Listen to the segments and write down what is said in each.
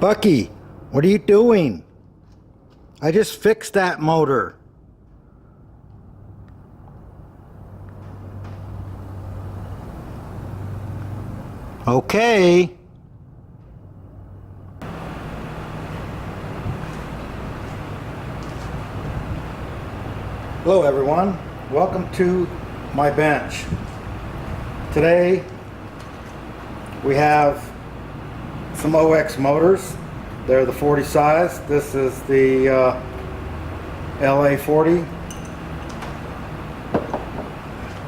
Bucky, what are you doing? I just fixed that motor. Okay. Hello everyone, welcome to my bench. Today we have some OX motors. They're the 40 size. This is the LA 40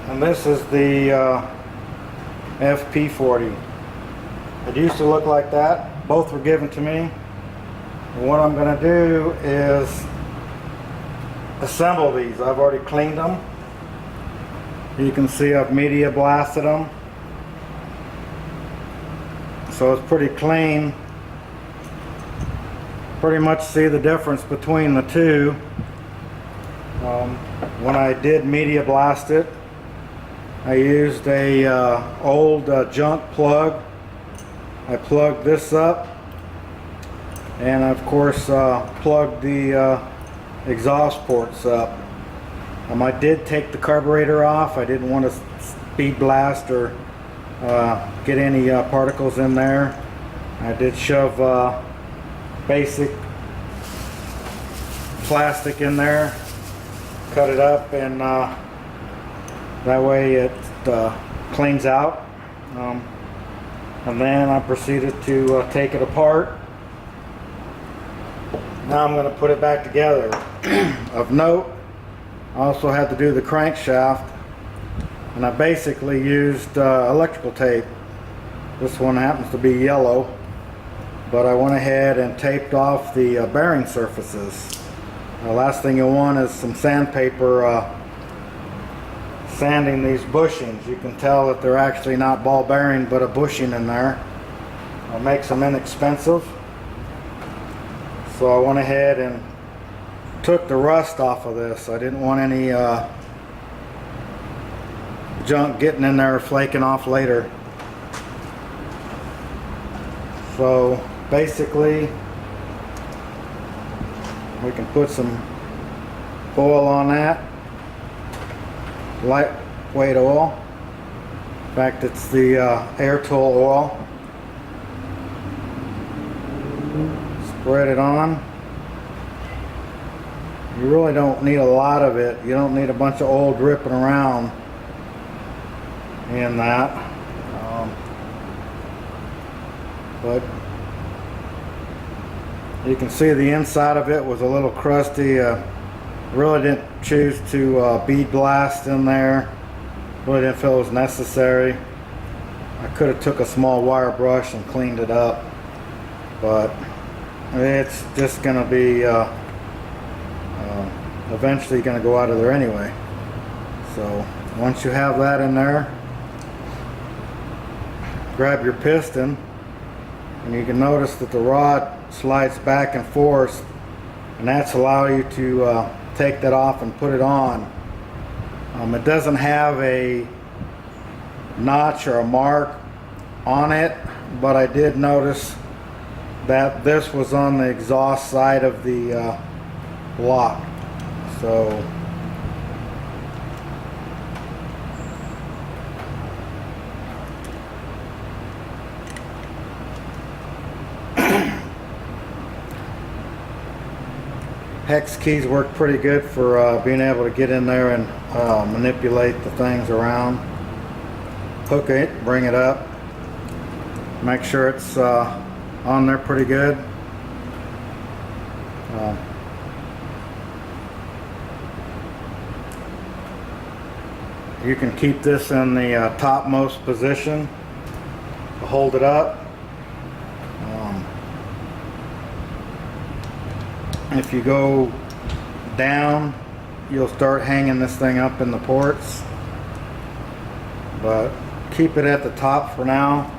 and this is the FP 40. It used to look like that. Both were given to me, and what I'm going to do is assemble these. I've already cleaned them. You can see I've media blasted them, so it's pretty clean. Pretty much see the difference between the two. When I did media blast it, I used a old junk plug. I plugged this up, and of course plugged the exhaust ports up. I did take the carburetor off. I didn't want to speed blast or get any particles in there. I did shove basic plastic in there, cut it up, and that way it cleans out. And then I proceeded to take it apart. Now I'm going to put it back together. Of note, I also had to do the crankshaft, and I basically used electrical tape. This one happens to be yellow, but I went ahead and taped off the bearing surfaces. The last thing you want is some sandpaper sanding these bushings. You can tell that they're actually not ball bearing but a bushing in there. It makes them inexpensive. So I went ahead and took the rust off of this. I didn't want any junk getting in there flaking off later. So basically we can put some oil on that, lightweight oil. In fact, it's the air tool oil. Spread it on. You really don't need a lot of it. You don't need a bunch of oil dripping around in that. But you can see the inside of it was a little crusty. Really didn't choose to bead blast in there. Really didn't feel it was necessary. I could have took a small wire brush and cleaned it up, but it's just going to be eventually going to go out of there anyway. So once you have that in there, grab your piston, and you can notice that the rod slides back and forth, and that's allow you to take that off and put it on. It doesn't have a notch or a mark on it, but I did notice that this was on the exhaust side of the block. So hex keys work pretty good for being able to get in there and manipulate the things around. Hook it, bring it up, make sure it's on there pretty good. You can keep this in the topmost position to hold it up. If you go down, you'll start hanging this thing up in the ports, but keep it at the top for now.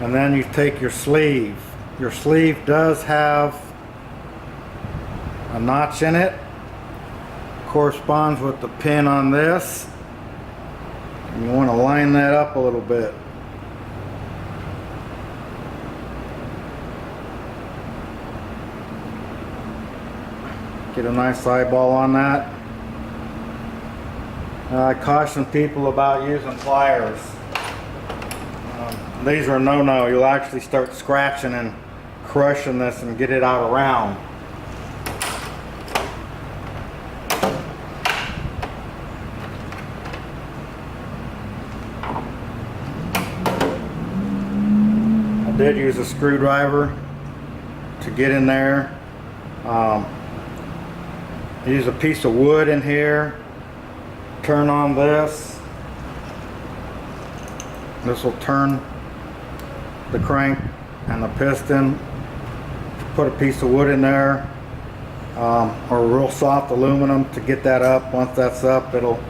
And then you take your sleeve. Your sleeve does have a notch in it, corresponds with the pin on this. And you want to line that up a little bit. Get a nice eyeball on that. I caution people about using pliers. These are a no-no. You'll actually start scratching and crushing this and get it out around. I did use a screwdriver to get in there. I use a piece of wood in here. Turn on this. This will turn the crank and the piston. Put a piece of wood in there, or real soft aluminum to get that up. Once that's up, it'll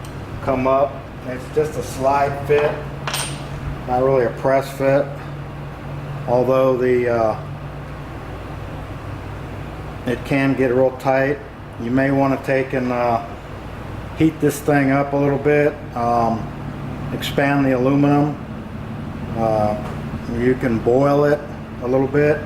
come up. It's just a slide fit, not really a press fit. Although it can get real tight. You may want to take and heat this thing up a little bit, expand the aluminum. You can boil it a little bit.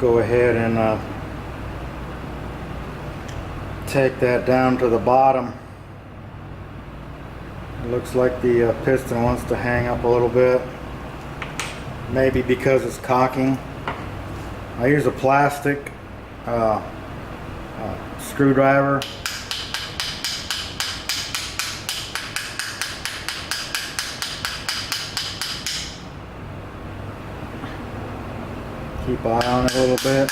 Go ahead and take that down to the bottom. It looks like the piston wants to hang up a little bit, maybe because it's cocking. I use a plastic screwdriver. Keep eye on it a little bit.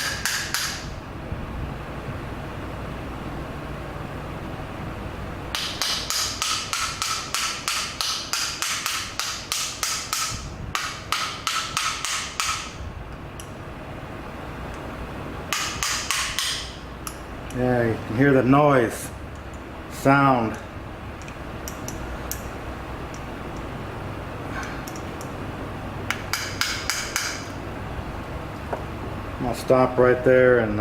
Yeah, you can hear the noise, sound. I'll stop right there and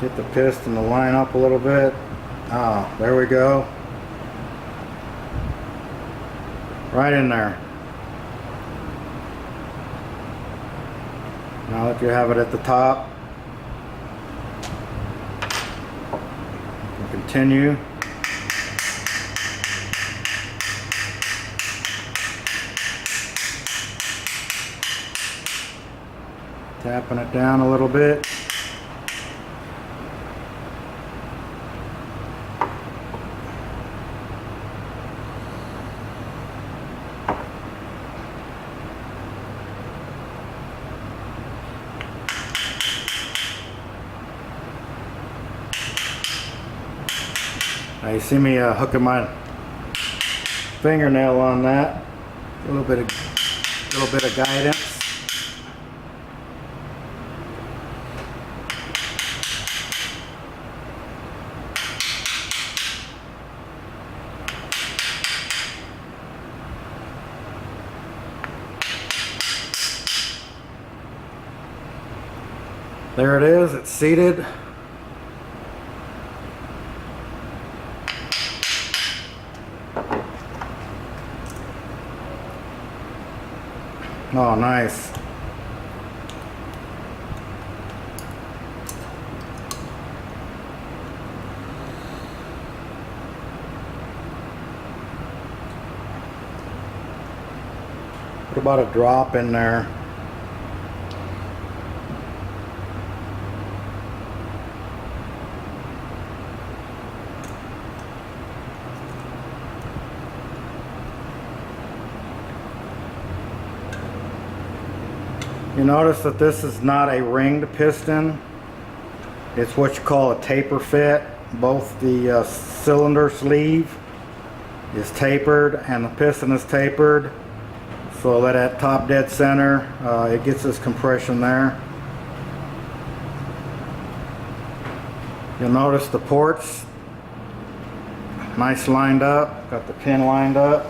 get the piston to line up a little bit. There we go. Right in there. Now that you have it at the top, continue. Tapping it down a little bit. Now you see me hooking my fingernail on that. A little bit of guidance. There it is. It's seated. Oh, nice. Put about a drop in there. You notice that this is not a ringed piston. It's what you call a taper fit. Both the cylinder sleeve is tapered and the piston is tapered, so that at top dead center it gets this compression there. You'll notice the ports nice lined up, got the pin lined up.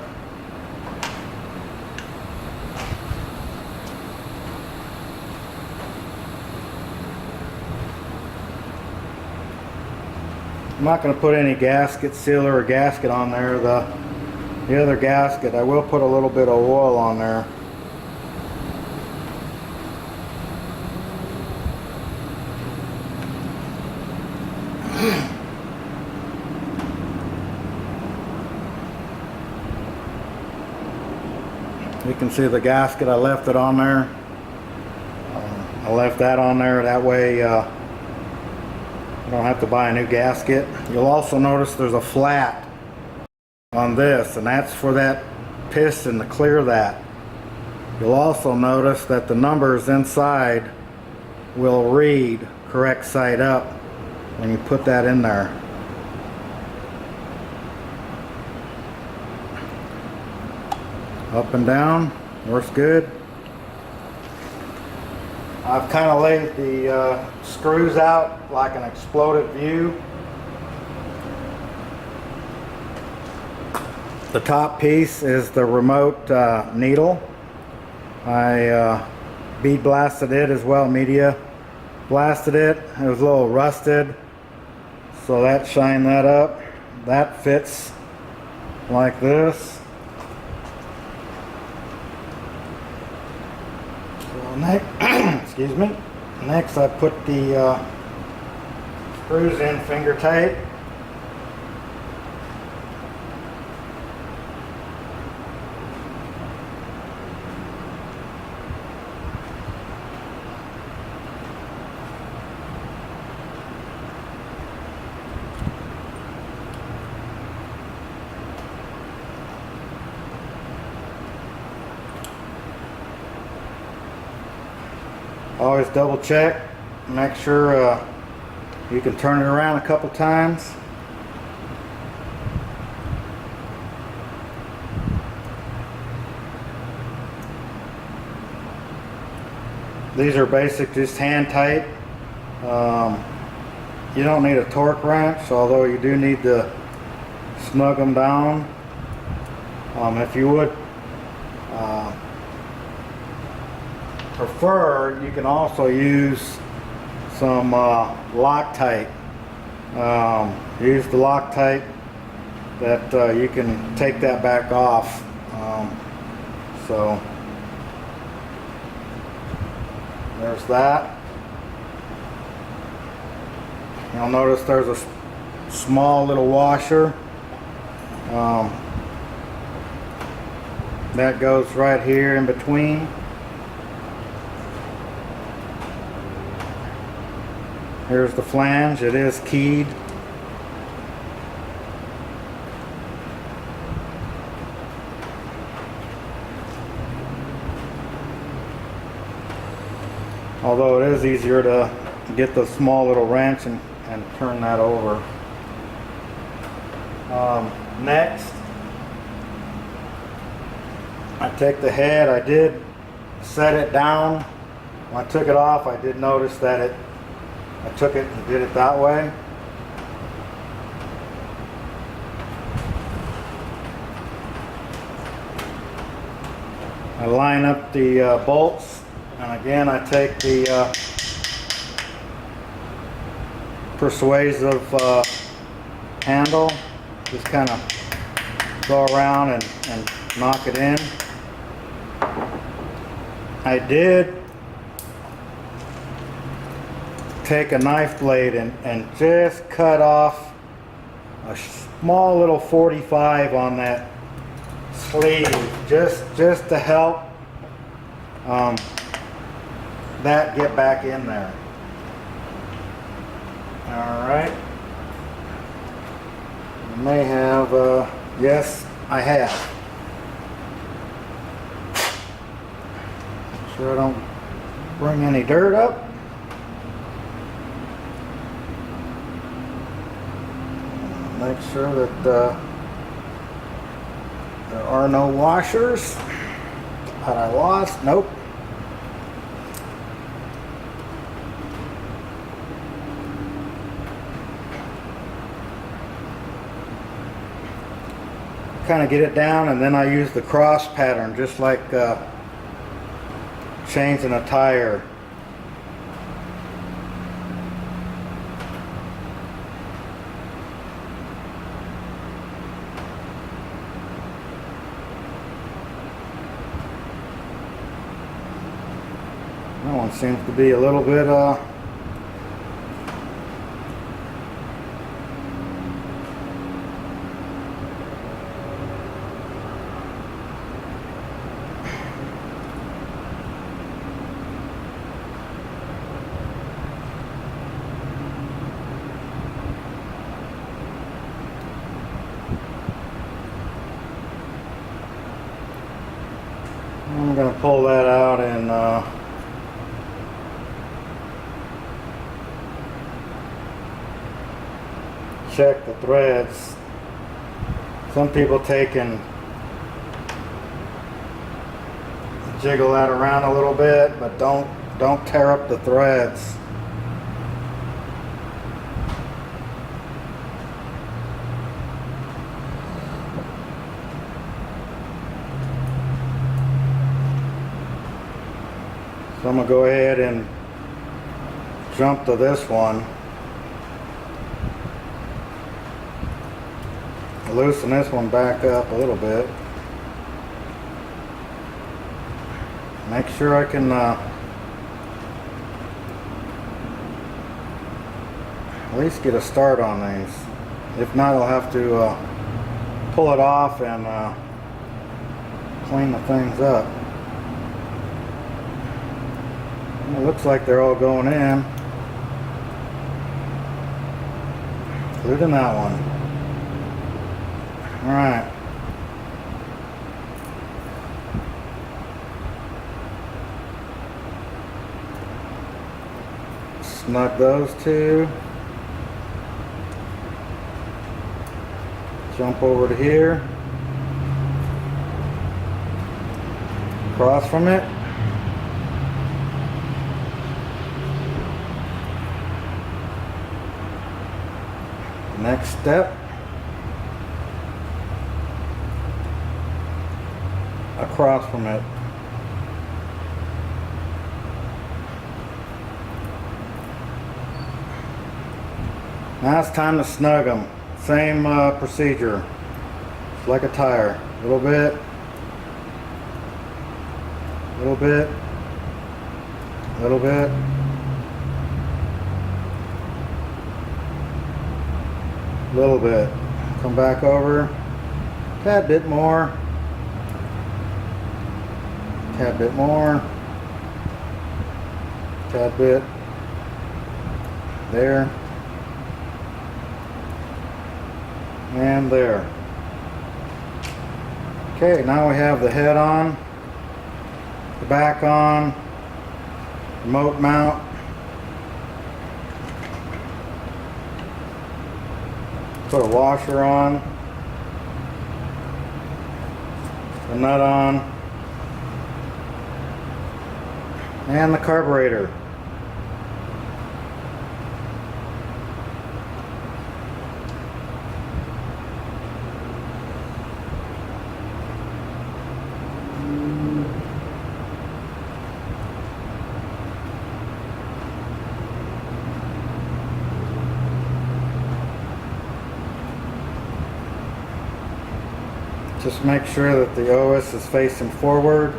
I'm not going to put any gasket sealer or gasket on there. The other gasket, I will put a little bit of oil on there. You can see the gasket, I left it on there. I left that on there, that way you don't have to buy a new gasket. You'll also notice there's a flat on this, and that's for that piston to clear that. You'll also notice that the numbers inside will read correct side up when you put that in there. Up and down, works good. I've kind of laid the screws out like an exploded view. The top piece is the remote needle. I bead blasted it as well, media blasted it. It was a little rusted, so that shined that up. That fits like this. So next, excuse me. Next, I put the screws in finger tight. Always double check, make sure you can turn it around a couple times. These are basic, just hand tight. You don't need a torque wrench, although you do need to snug them down. If you would prefer, you can also use some Loctite. Use the Loctite that you can take that back off. So there's that. You'll notice there's a small little washer that goes right here in between. Here's the flange, it is keyed. Although it is easier to get the small little wrench and turn that over. Next, I take the head. I did set it down. When I took it off, I did notice that I took it and did it that way. I line up the bolts, and again I take the persuasive handle, just kind of go around and knock it in. I did take a knife blade and just cut off a small little 45 on that sleeve, just to help that get back in there. All right. You may have, yes, I have. Make sure I don't bring any dirt up. Make sure that there are no washers. Had I lost? Nope. kind of get it down, and then I use the cross pattern just like changing a tire. That one seems to be a little bit I'm going to pull that out and check the threads. Some people take and jiggle that around a little bit, but don't tear up the threads. So I'm going to go ahead and jump to this one. Loosen this one back up a little bit. Make sure I can at least get a start on these. If not, I'll have to pull it off and clean the things up. It looks like they're all going in, including that one. All right. Snug those two. Jump over to here. Across from it. Next step. Across from it. Now it's time to snug them. Same procedure. It's like a tire. A little bit. A little bit. A little bit. A little bit. Come back over. Tad bit more. Tad bit more. Tad bit. There. And there. Okay, now we have the head on, the back on, remote mount. Put a washer on, the nut on, and the carburetor. Just make sure that the OS is facing forward.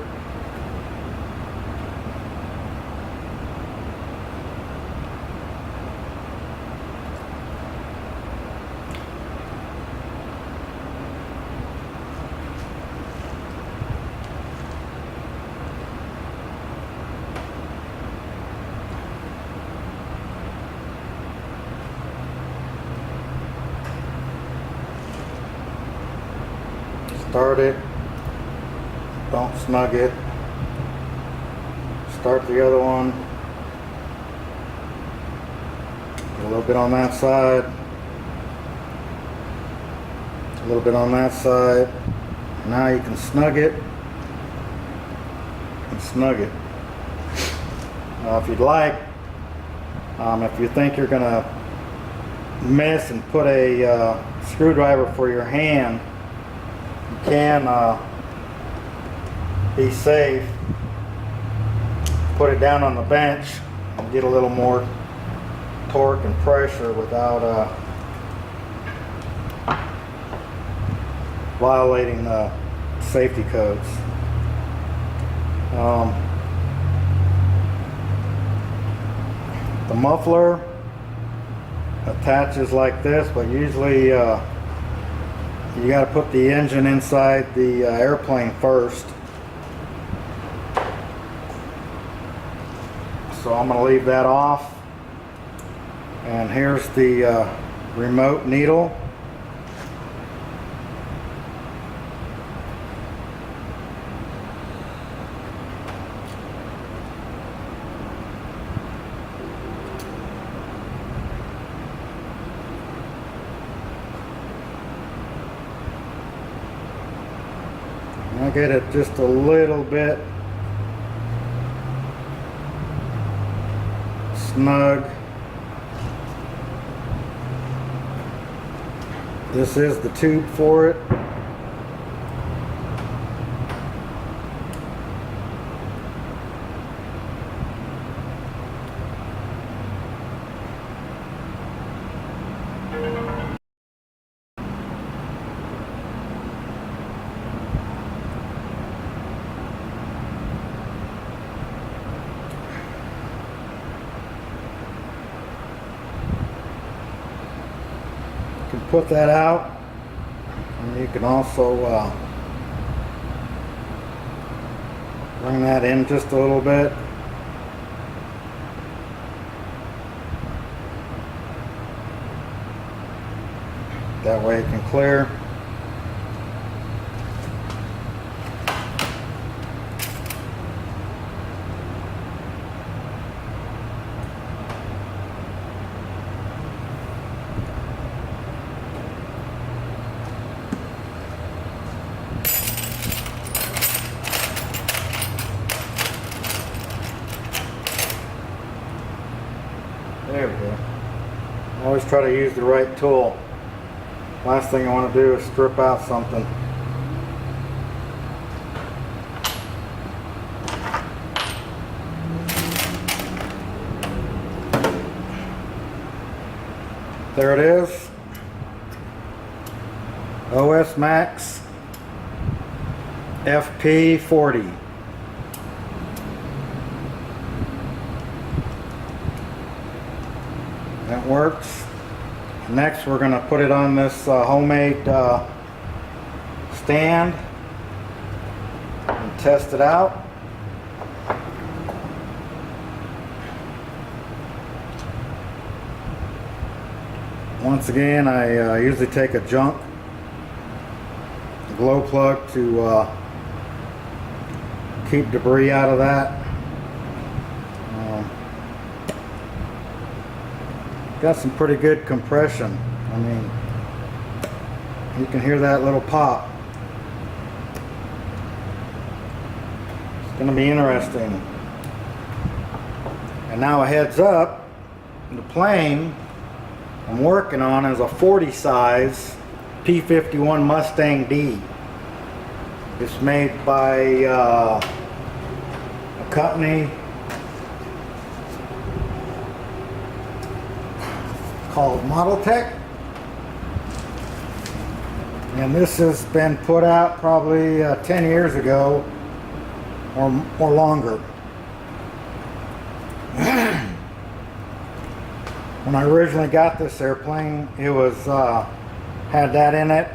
Start it, don't snug it, start the other one, a little bit on that side, a little bit on that side. Now you can snug it and snug it. If you'd like, if you think you're gonna miss and put a screwdriver for your hand you can be safe, put it down on the bench and get a little more torque and pressure without violating the safety codes. The muffler attaches like this, but usually you got to put the engine inside the airplane first. So I'm going to leave that off. And here's the remote needle. I get it just a little bit snug. This is the tube for it. Put that out, and you can also bring that in just a little bit. That way it can clear. There we go. Always try to use the right tool. Last thing I want to do is strip out something. There it is. OS Max FP40. That works. Next we're going to put it on this homemade stand and test it out. Once again, I usually take a junk glow plug to keep debris out of that. Got some pretty good compression. I mean, you can hear that little pop. It's going to be interesting. And now a heads up, the plane I'm working on is a 40 size P-51 Mustang D. It's made by a company called Model Tech, and this has been put out probably 10 years ago or longer. When I originally got this airplane, it was had that in it.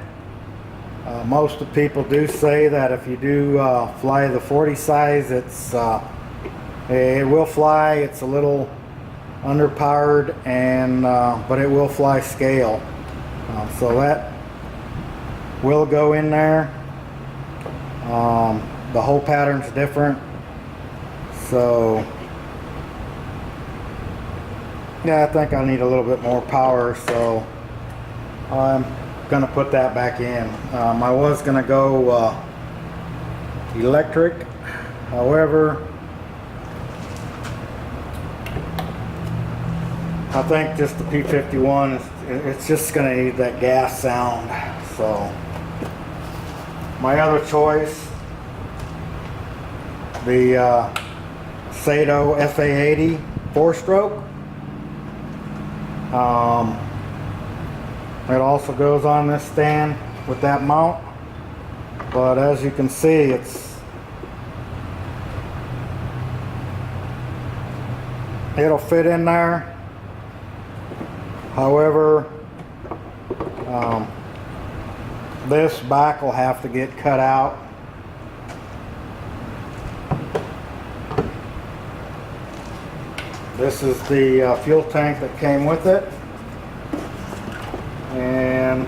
Most of the people do say that if you do fly the 40 size, it will fly. It's a little underpowered, and but it will fly scale, so that will go in there. The whole pattern's different, so yeah, I think I need a little bit more power, so I'm gonna put that back in. I was gonna go electric, however I think just the P-51 it's just going to need that gas sound. So My other choice, the Sato FA80 4-stroke. It also goes on this stand with that mount, but as you can see, it'll fit in there. However, this back will have to get cut out. This is the fuel tank that came with it, and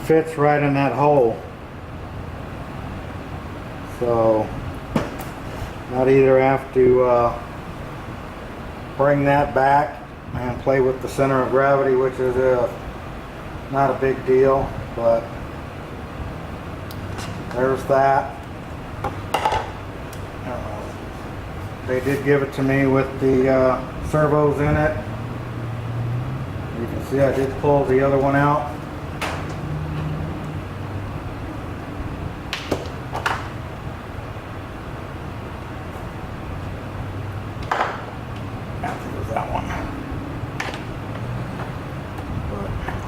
fits right in that hole. So I'd either have to bring that back and play with the center of gravity, which is not a big deal, but there's that. They did give it to me with the servos in it. You can see I did pull the other one out.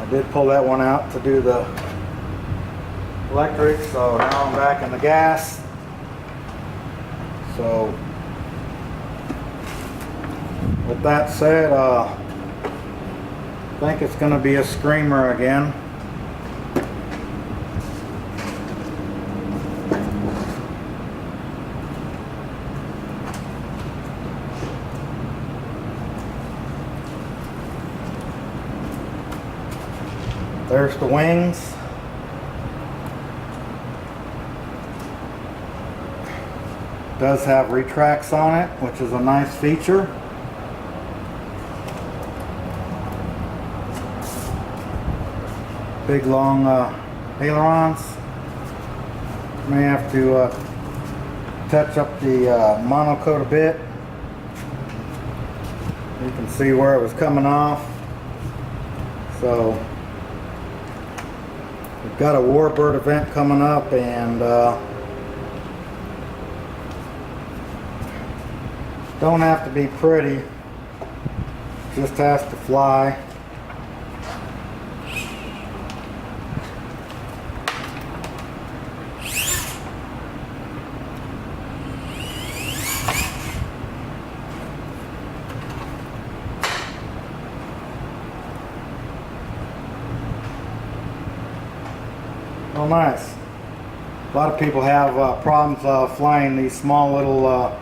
Did pull that one out to do the electric, so now I'm back in the gas. So with that said, I think it's going to be a screamer again. There's the wings. Does have retracts on it, which is a nice feature. Big long ailerons. May have to touch up the monocoat a bit. You can see where it was coming off. So we've got a Warbird event coming up, and don't have to be pretty, just has to fly. Oh, nice. A lot of people have problems flying these small little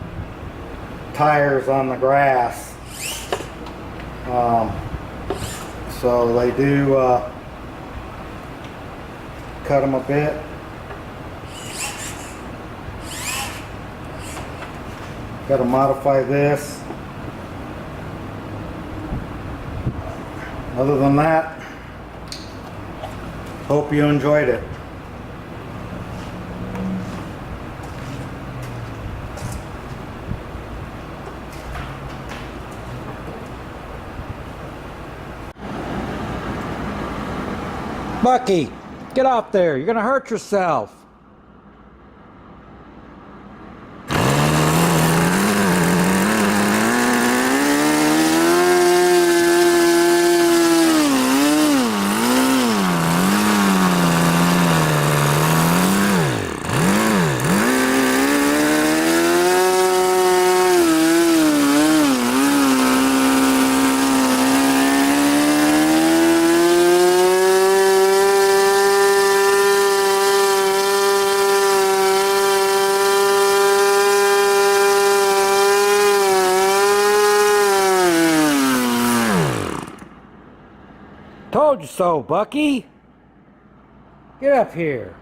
tires on the grass. So they do cut them a bit. Got to modify this. Other than that, hope you enjoyed it. Bucky, get off there. You're going to hurt yourself. Told you so, Bucky. Get up here.